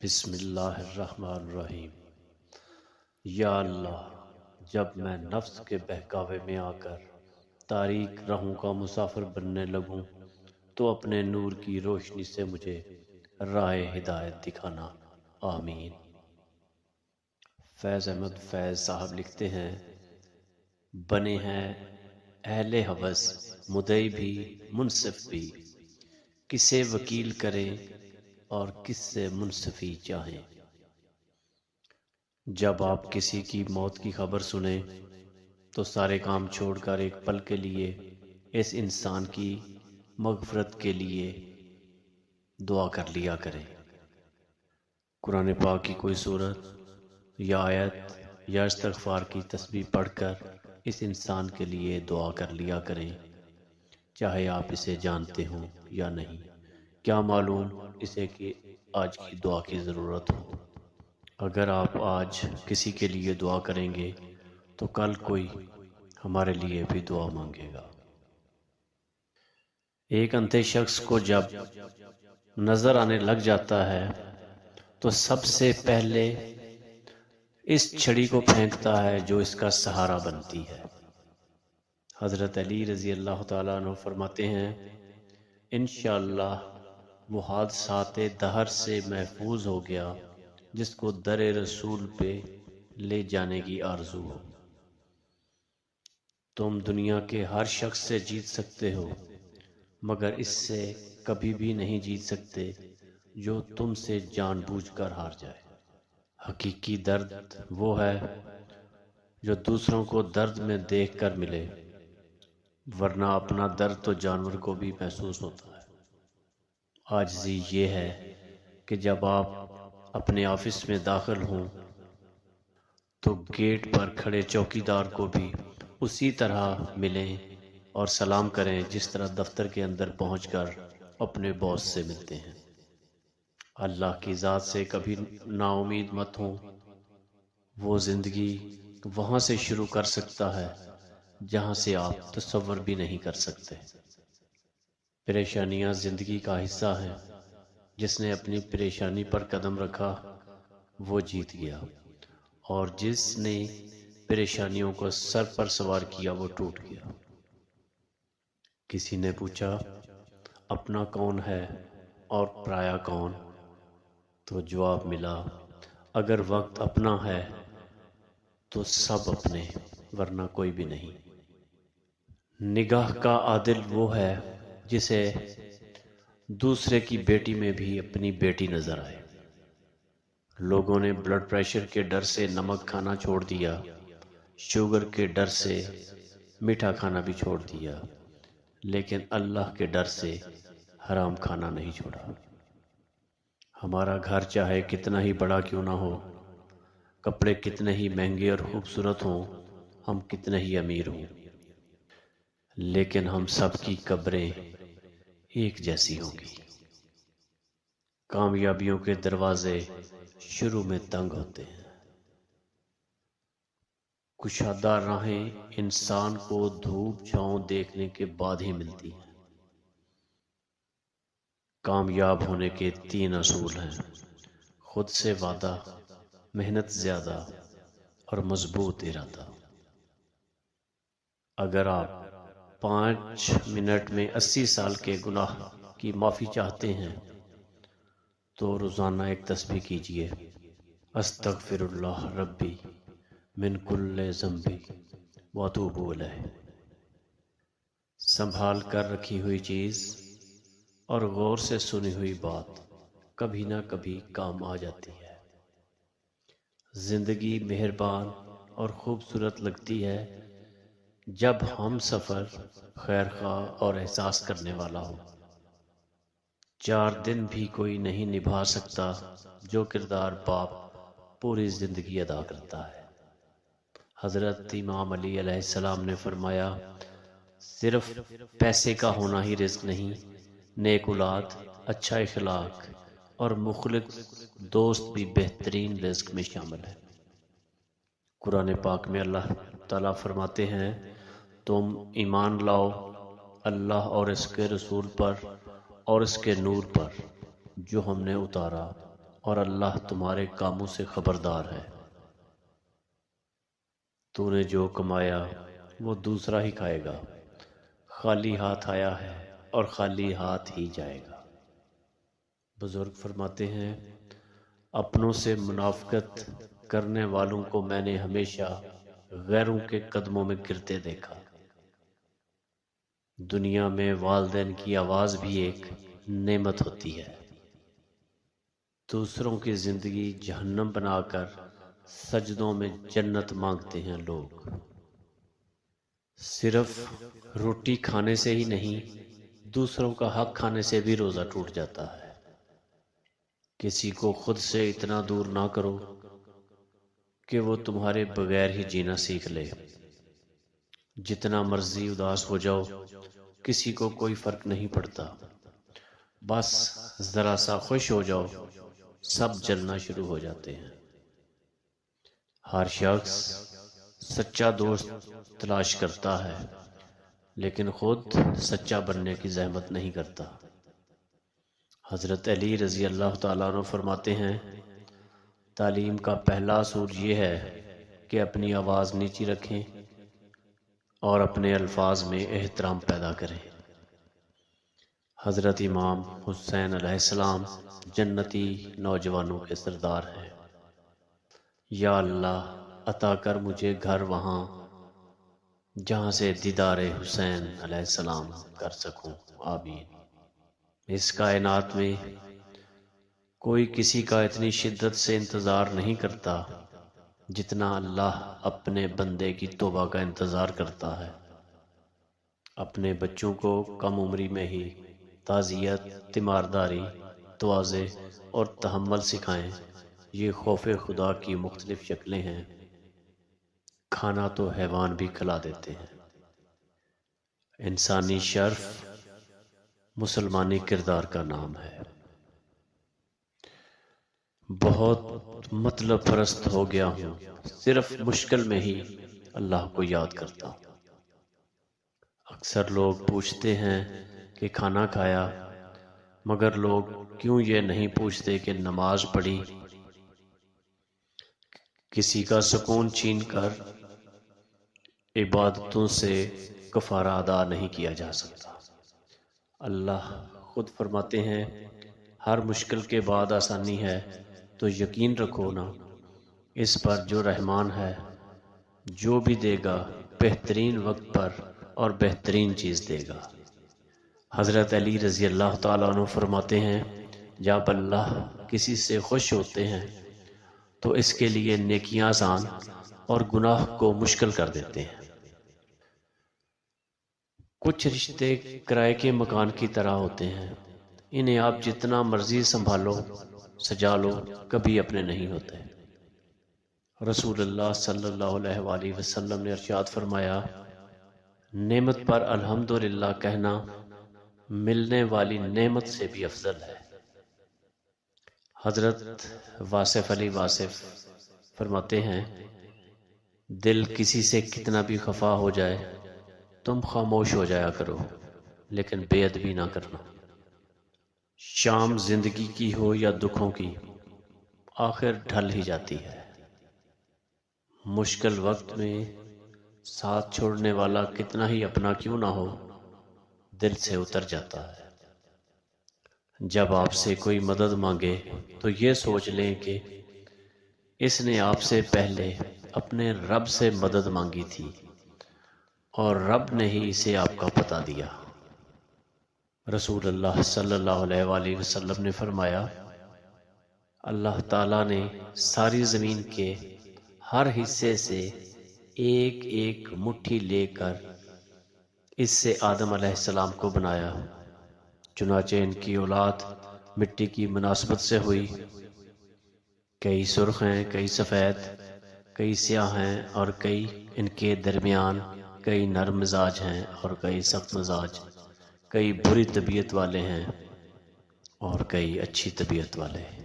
بسم اللہ الرحمن الرحیم۔ یا اللہ، جب میں نفس کے بہکاوے میں آ کر تاریک راہوں کا مسافر بننے لگوں تو اپنے نور کی روشنی سے مجھے راہ ہدایت دکھانا، آمین۔ فیض احمد فیض صاحب لکھتے ہیں، بنے ہیں اہل ہوس مدعی بھی منصف بھی، کسے وکیل کریں اور کس سے منصفی چاہیں۔ جب آپ کسی کی موت کی خبر سنیں تو سارے کام چھوڑ کر ایک پل کے لیے اس انسان کی مغفرت کے لیے دعا کر لیا کریں۔ قرآن پاک کی کوئی سورت یا آیت یا استغفار کی تسبیح پڑھ کر اس انسان کے لیے دعا کر لیا کریں، چاہے آپ اسے جانتے ہوں یا نہیں۔ کیا معلوم اسے کہ آج کی دعا کی ضرورت ہو۔ اگر آپ آج کسی کے لیے دعا کریں گے تو کل کوئی ہمارے لیے بھی دعا مانگے گا۔ ایک اندھے شخص کو جب نظر آنے لگ جاتا ہے تو سب سے پہلے اس چھڑی کو پھینکتا ہے جو اس کا سہارا بنتی ہے۔ حضرت علی رضی اللہ تعالیٰ عنہ فرماتے ہیں، انشاءاللہ وہ حادثات دہر سے محفوظ ہو گیا جس کو در رسول پہ لے جانے کی آرزو ہو۔ تم دنیا کے ہر شخص سے جیت سکتے ہو مگر اس سے کبھی بھی نہیں جیت سکتے جو تم سے جان بوجھ کر ہار جائے۔ حقیقی درد وہ ہے جو دوسروں کو درد میں دیکھ کر ملے، ورنہ اپنا درد تو جانور کو بھی محسوس ہوتا ہے۔ عاجزی یہ ہے کہ جب آپ اپنے آفس میں داخل ہوں تو گیٹ پر کھڑے چوکیدار کو بھی اسی طرح ملیں اور سلام کریں جس طرح دفتر کے اندر پہنچ کر اپنے باس سے ملتے ہیں۔ اللہ کی ذات سے کبھی نا امید مت ہوں، وہ زندگی وہاں سے شروع کر سکتا ہے جہاں سے آپ تصور بھی نہیں کر سکتے۔ پریشانیاں زندگی کا حصہ ہیں، جس نے اپنی پریشانی پر قدم رکھا وہ جیت گیا، اور جس نے پریشانیوں کو سر پر سوار کیا وہ ٹوٹ گیا۔ کسی نے پوچھا اپنا کون ہے اور پرایا کون؟ تو جواب ملا، اگر وقت اپنا ہے تو سب اپنے، ورنہ کوئی بھی نہیں۔ نگاہ کا عادل وہ ہے جسے دوسرے کی بیٹی میں بھی اپنی بیٹی نظر آئے۔ لوگوں نے بلڈ پریشر کے ڈر سے نمک کھانا چھوڑ دیا، شوگر کے ڈر سے میٹھا کھانا بھی چھوڑ دیا، لیکن اللہ کے ڈر سے حرام کھانا نہیں چھوڑا۔ ہمارا گھر چاہے کتنا ہی بڑا کیوں نہ ہو، کپڑے کتنے ہی مہنگے اور خوبصورت ہوں، ہم کتنے ہی امیر ہوں، لیکن ہم سب کی قبریں ایک جیسی ہوں گی۔ کامیابیوں کے دروازے شروع میں تنگ ہوتے ہیں، کشادہ راہیں انسان کو دھوپ چھاؤں دیکھنے کے بعد ہی ملتی ہیں۔ کامیاب ہونے کے 3 اصول ہیں: خود سے وعدہ، محنت زیادہ اور مضبوط ارادہ۔ اگر آپ 5 منٹ میں 80 سال کے گناہ کی معافی چاہتے ہیں تو روزانہ ایک تسبیح کیجئے، استغفر اللہ ربی من کل ذنب واتوب الیہ۔ سنبھال کر رکھی ہوئی چیز اور غور سے سنی ہوئی بات کبھی نہ کبھی کام آ جاتی ہے۔ زندگی مہربان اور خوبصورت لگتی ہے جب ہم سفر خیر خواہ اور احساس کرنے والا ہو۔ 4 دن بھی کوئی نہیں نبھا سکتا جو کردار باپ پوری زندگی ادا کرتا ہے۔ حضرت امام علی علیہ السلام نے فرمایا، صرف پیسے کا ہونا ہی رزق نہیں، نیک اولاد، اچھا اخلاق اور مخلص دوست بھی بہترین رزق میں شامل ہے۔ قرآن پاک میں اللہ تعالیٰ فرماتے ہیں، تم ایمان لاؤ اللہ اور اس کے رسول پر اور اس کے نور پر جو ہم نے اتارا، اور اللہ تمہارے کاموں سے خبردار ہے۔ تو نے جو کمایا وہ دوسرا ہی کھائے گا، خالی ہاتھ آیا ہے اور خالی ہاتھ ہی جائے گا۔ بزرگ فرماتے ہیں، اپنوں سے منافقت کرنے والوں کو میں نے ہمیشہ غیروں کے قدموں میں گرتے دیکھا۔ دنیا میں والدین کی آواز بھی ایک نعمت ہوتی ہے۔ دوسروں کی زندگی جہنم بنا کر سجدوں میں جنت مانگتے ہیں لوگ۔ صرف روٹی کھانے سے ہی نہیں، دوسروں کا حق کھانے سے بھی روزہ ٹوٹ جاتا ہے۔ کسی کو خود سے اتنا دور نہ کرو کہ وہ تمہارے بغیر ہی جینا سیکھ لے۔ جتنا مرضی اداس ہو جاؤ، کسی کو کوئی فرق نہیں پڑتا۔ بس ذرا سا خوش ہو جاؤ، سب جلنا شروع ہو جاتے ہیں۔ ہر شخص سچا دوست تلاش کرتا ہے، لیکن خود سچا بننے کی زحمت نہیں کرتا۔ حضرت علی رضی اللہ تعالیٰ عنہ فرماتے ہیں، تعلیم کا پہلا اصول یہ ہے کہ اپنی آواز نیچی رکھیں اور اپنے الفاظ میں احترام پیدا کریں۔ حضرت امام حسین علیہ السلام جنتی نوجوانوں کے سردار ہیں۔ یا اللہ عطا کر مجھے گھر وہاں جہاں سے دیدار حسین علیہ السلام کر سکوں، آمین۔ اس کائنات میں کوئی کسی کا اتنی شدت سے انتظار نہیں کرتا جتنا اللہ اپنے بندے کی توبہ کا انتظار کرتا ہے۔ اپنے بچوں کو کم عمری میں ہی تعزیت، تیمارداری، تواضع اور تحمل سکھائیں۔ یہ خوف خدا کی مختلف شکلیں ہیں۔ کھانا تو حیوان بھی کھلا دیتے ہیں۔ انسانی شرف مسلمانی کردار کا نام ہے۔ بہت مطلب پرست ہو گیا ہوں، صرف مشکل میں ہی اللہ کو یاد کرتا ہوں۔ اکثر لوگ پوچھتے ہیں کہ کھانا کھایا، مگر لوگ کیوں یہ نہیں پوچھتے کہ نماز پڑھی؟ کسی کا سکون چھین کر عبادتوں سے کفارہ ادا نہیں کیا جا سکتا۔ اللہ خود فرماتے ہیں، ہر مشکل کے بعد آسانی ہے، تو یقین رکھو نا اس پر جو رحمان ہے، جو بھی دے گا بہترین وقت پر اور بہترین چیز دے گا۔ حضرت علی رضی اللہ تعالیٰ عنہ فرماتے ہیں، جب اللہ کسی سے خوش ہوتے ہیں تو اس کے لیے نیکیاں آسان اور گناہ کو مشکل کر دیتے ہیں۔ کچھ رشتے کرائے کے مکان کی طرح ہوتے ہیں، انہیں آپ جتنا مرضی سنبھالو سجا لو، کبھی اپنے نہیں ہوتے۔ رسول اللہ صلی اللہ علیہ وآلہ وسلم نے ارشاد فرمایا، نعمت پر الحمدللہ کہنا ملنے والی نعمت سے بھی افضل ہے۔ حضرت واصف علی واصف فرماتے ہیں، دل کسی سے کتنا بھی خفا ہو جائے تم خاموش ہو جایا کرو، لیکن بے ادبی نہ کرنا۔ شام زندگی کی ہو یا دکھوں کی، آخر ڈھل ہی جاتی ہے۔ مشکل وقت میں ساتھ چھوڑنے والا کتنا ہی اپنا کیوں نہ ہو، دل سے اتر جاتا ہے۔ جب آپ سے کوئی مدد مانگے تو یہ سوچ لیں کہ اس نے آپ سے پہلے اپنے رب سے مدد مانگی تھی اور رب نے ہی اسے آپ کا پتہ دیا۔ رسول اللہ صلی اللہ علیہ وآلہ وسلم نے فرمایا، اللہ تعالیٰ نے ساری زمین کے ہر حصے سے ایک ایک مٹھی لے کر اس سے آدم علیہ السلام کو بنایا، چنانچہ ان کی اولاد مٹی کی مناسبت سے ہوئی۔ کئی سرخ ہیں، کئی سفید، کئی سیاہ ہیں اور کئی ان کے درمیان، کئی نرم مزاج ہیں اور کئی سخت مزاج، کئی بری طبیعت والے ہیں اور کئی اچھی طبیعت والے ہیں۔